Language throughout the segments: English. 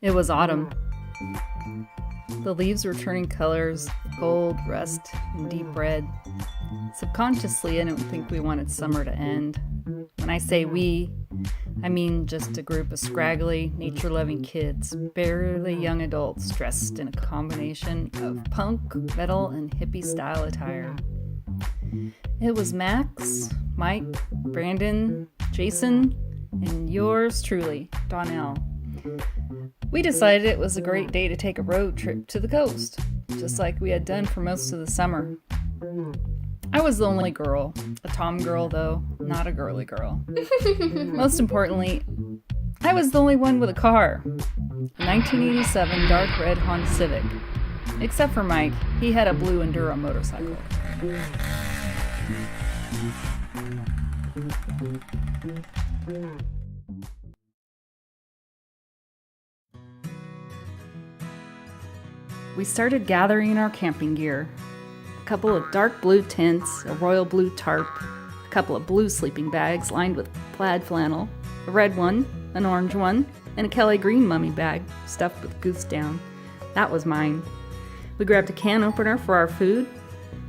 It was autumn. The leaves were turning colors, gold, rust, and deep red. Subconsciously, I don't think we wanted summer to end. When I say we, I mean just a group of scraggly, nature-loving kids, barely young adults dressed in a combination of punk, metal, and hippie-style attire. It was Max, Mike, Brandon, Jason, and yours truly, Donnell. We decided it was a great day to take a road trip to the coast, just like we had done for most of the summer. I was the only girl, a tom girl though, not a girly girl. Most importantly, I was the only one with a car, a 1987 dark red Honda Civic. Except for Mike, he had a blue Enduro motorcycle. We started gathering our camping gear. A couple of dark blue tents, a royal blue tarp, a couple of blue sleeping bags lined with plaid flannel, a red one, an orange one, and a Kelly green mummy bag stuffed with goose down. That was mine. We grabbed a can opener for our food,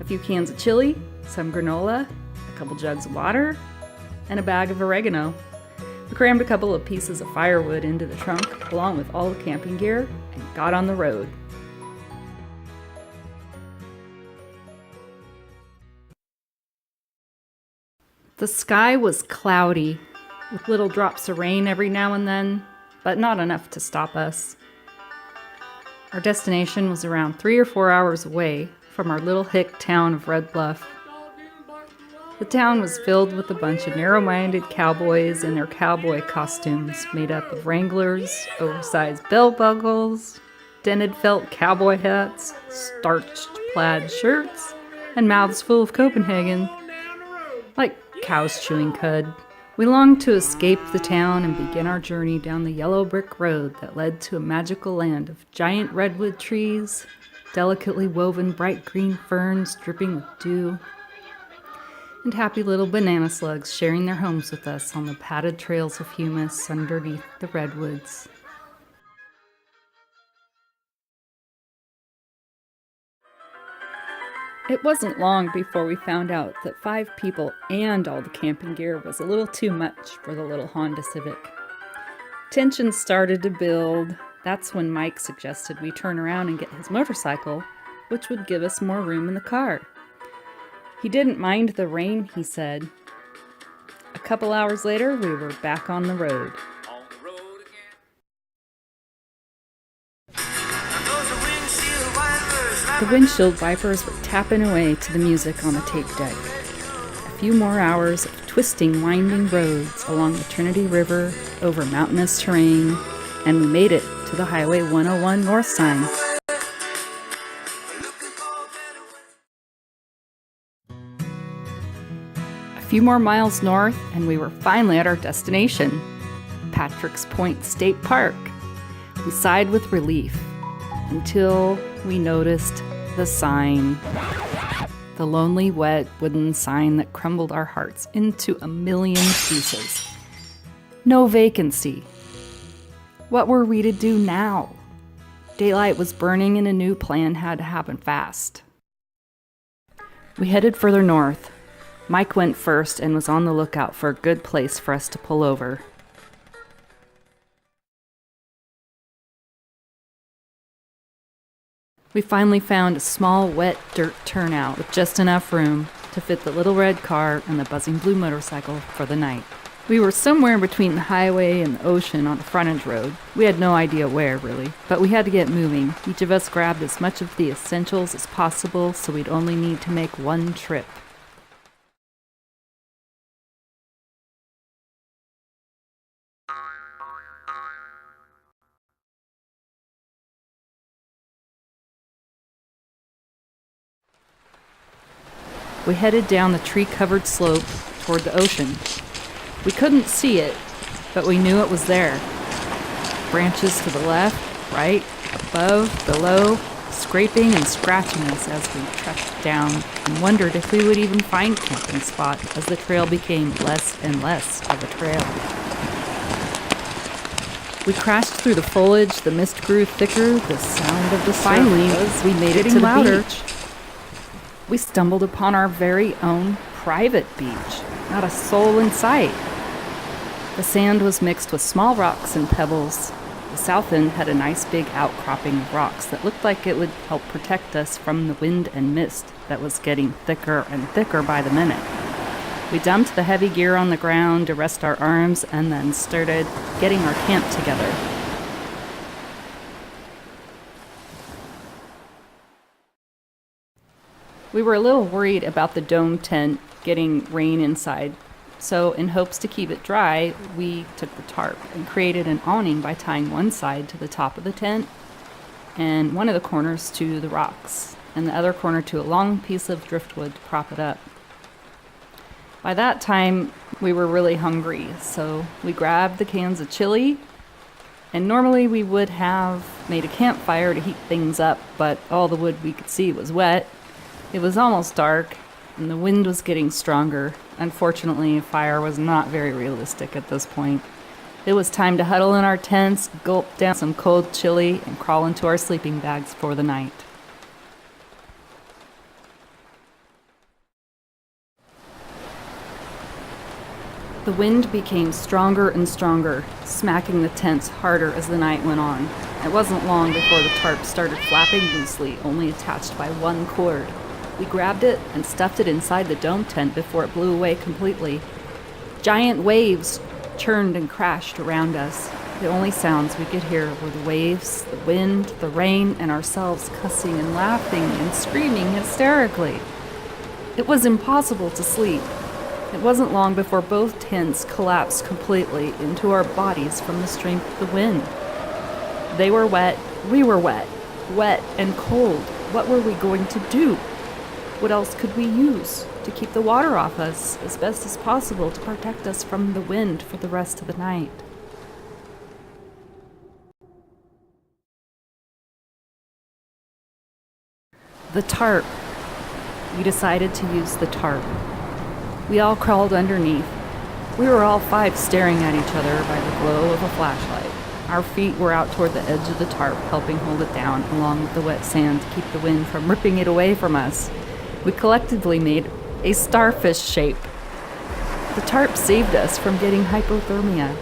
a few cans of chili, some granola, a couple jugs of water, and a bag of oregano. We crammed a couple of pieces of firewood into the trunk along with all the camping gear and got on the road. The sky was cloudy, with little drops of rain every now and then, but not enough to stop us. Our destination was around 3 or 4 hours away from our little hick town of Red Bluff. The town was filled with a bunch of narrow-minded cowboys in their cowboy costumes made up of Wranglers, oversized belt buckles, dented felt cowboy hats, starched plaid shirts, and mouths full of Copenhagen, like cows chewing cud. We longed to escape the town and begin our journey down the yellow brick road that led to a magical land of giant redwood trees, delicately woven bright green ferns dripping with dew, and happy little banana slugs sharing their homes with us on the padded trails of humus underneath the redwoods. It wasn't long before we found out that 5 people and all the camping gear was a little too much for the little Honda Civic. Tension started to build. That's when Mike suggested we turn around and get his motorcycle, which would give us more room in the car. He didn't mind the rain, he said. A couple hours later, we were back on the road. The windshield wipers were tapping away to the music on the tape deck. A few more hours of twisting, winding roads along the Trinity River, over mountainous terrain, and we made it to the Highway 101 north sign. A few more miles north, and we were finally at our destination, Patrick's Point State Park. We sighed with relief until we noticed the sign. The lonely, wet, wooden sign that crumbled our hearts into a million pieces. No vacancy. What were we to do now? Daylight was burning and a new plan had to happen fast. We headed further north. Mike went first and was on the lookout for a good place for us to pull over. We finally found a small, wet dirt turnout with just enough room to fit the little red car and the buzzing blue motorcycle for the night. We were somewhere between the highway and the ocean on a frontage road. We had no idea where, really, but we had to get moving. Each of us grabbed as much of the essentials as possible so we'd only need to make one trip. We headed down the tree-covered slope toward the ocean. We couldn't see it, but we knew it was there. Branches to the left, right, above, below, scraping and scratching us as we trekked down and wondered if we would even find a camping spot as the trail became less and less of a trail. We crashed through the foliage, the mist grew thicker, the sound of the finally we made it to the beach. We stumbled upon our very own private beach, not a soul in sight. The sand was mixed with small rocks and pebbles. The south end had a nice big outcropping of rocks that looked like it would help protect us from the wind and mist that was getting thicker and thicker by the minute. We dumped the heavy gear on the ground to rest our arms and then started getting our camp together. We were a little worried about the dome tent getting rain inside, so in hopes to keep it dry, we took the tarp and created an awning by tying one side to the top of the tent and one of the corners to the rocks and the other corner to a long piece of driftwood to prop it up. By that time, we were really hungry, so we grabbed the cans of chili, and normally we would have made a campfire to heat things up, but all the wood we could see was wet. It was almost dark, and the wind was getting stronger. Unfortunately, fire was not very realistic at this point. It was time to huddle in our tents, gulp down some cold chili, and crawl into our sleeping bags for the night. The wind became stronger and stronger, smacking the tents harder as the night went on. It wasn't long before the tarp started flapping loosely, only attached by one cord. We grabbed it and stuffed it inside the dome tent before it blew away completely. Giant waves churned and crashed around us. The only sounds we could hear were the waves, the wind, the rain, and ourselves cussing and laughing and screaming hysterically. It was impossible to sleep. It wasn't long before both tents collapsed completely into our bodies from the strength of the wind. They were wet, we were wet and cold. What were we going to do? What else could we use to keep the water off us as best as possible to protect us from the wind for the rest of the night? The tarp. We decided to use the tarp. We all crawled underneath. We were all five staring at each other by the glow of a flashlight. Our feet were out toward the edge of the tarp, helping hold it down along with the wet sand to keep the wind from ripping it away from us. We collectively made a starfish shape. The tarp saved us from getting hypothermia.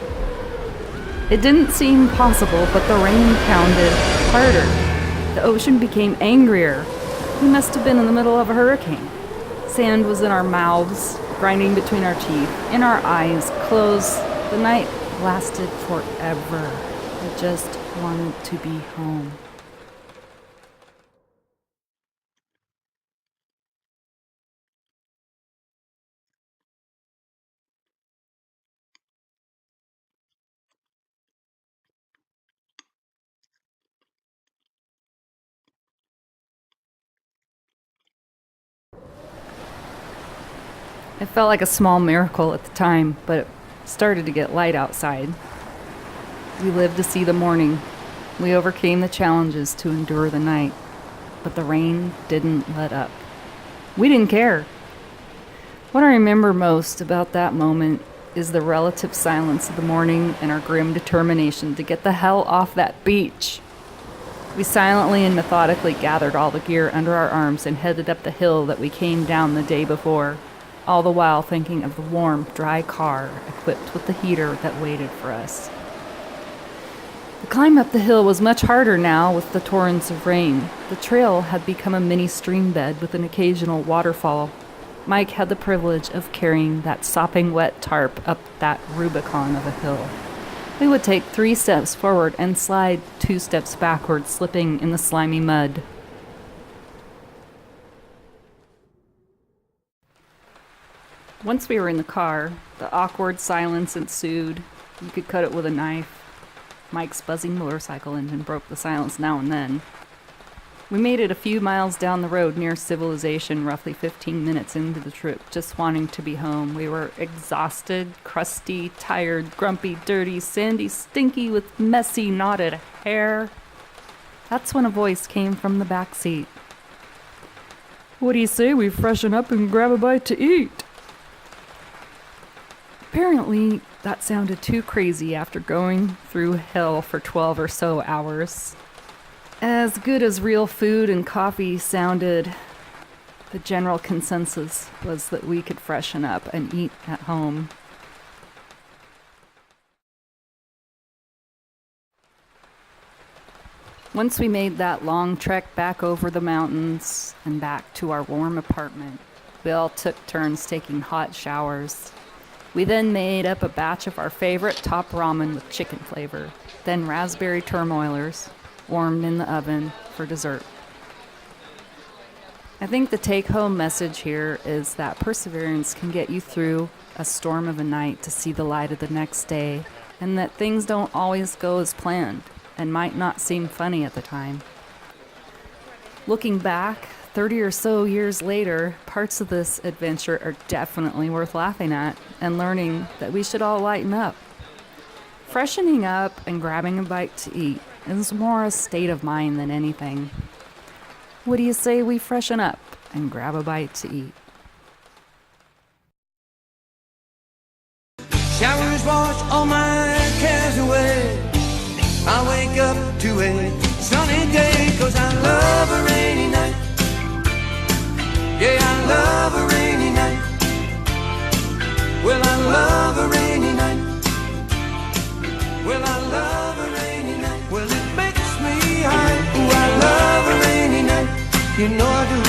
It didn't seem possible, but the rain pounded harder. The ocean became angrier. We must have been in the middle of a hurricane. Sand was in our mouths, grinding between our teeth, in our eyes, clothes. The night lasted forever. I just wanted to be home. It felt like a small miracle at the time, but it started to get light outside. We lived to see the morning. We overcame the challenges to endure the night, but the rain didn't let up. We didn't care. What I remember most about that moment is the relative silence of the morning and our grim determination to get the hell off that beach. We silently and methodically gathered all the gear under our arms and headed up the hill that we came down the day before, all the while thinking of the warm, dry car equipped with the heater that waited for us. The climb up the hill was much harder now with the torrents of rain. The trail had become a mini stream bed with an occasional waterfall. Mike had the privilege of carrying that sopping wet tarp up that Rubicon of a hill. We would take 3 steps forward and slide 2 steps backward, slipping in the slimy mud. Once we were in the car, the awkward silence ensued. You could cut it with a knife. Mike's buzzing motorcycle engine broke the silence now and then. We made it a few miles down the road near civilization, roughly 15 minutes into the trip, just wanting to be home. We were exhausted, crusty, tired, grumpy, dirty, sandy, stinky, with messy, knotted hair. That's when a voice came from the back seat. "What do you say we freshen up and grab a bite to eat?" Apparently, that sounded too crazy after going through hell for 12 or so hours. As good as real food and coffee sounded, the general consensus was that we could freshen up and eat at home. Once we made that long trek back over the mountains and back to our warm apartment, we all took turns taking hot showers. We then made up a batch of our favorite top ramen with chicken flavor, then raspberry turmoilers, warmed in the oven for dessert. I think the take-home message here is that perseverance can get you through a storm of a night to see the light of the next day, and that things don't always go as planned and might not seem funny at the time. Looking back, 30 or so years later, parts of this adventure are definitely worth laughing at and learning that we should all lighten up. Freshening up and grabbing a bite to eat is more a state of mind than anything. What do you say we freshen up and grab a bite to eat? Showers wash all my cares away. I wake up to a sunny day, 'cause I love a rainy night. Yeah, I love a rainy night. Well, I love a rainy night. Well, I love a rainy night. Well, it makes me high. Ooh, I love a rainy night. You know I do.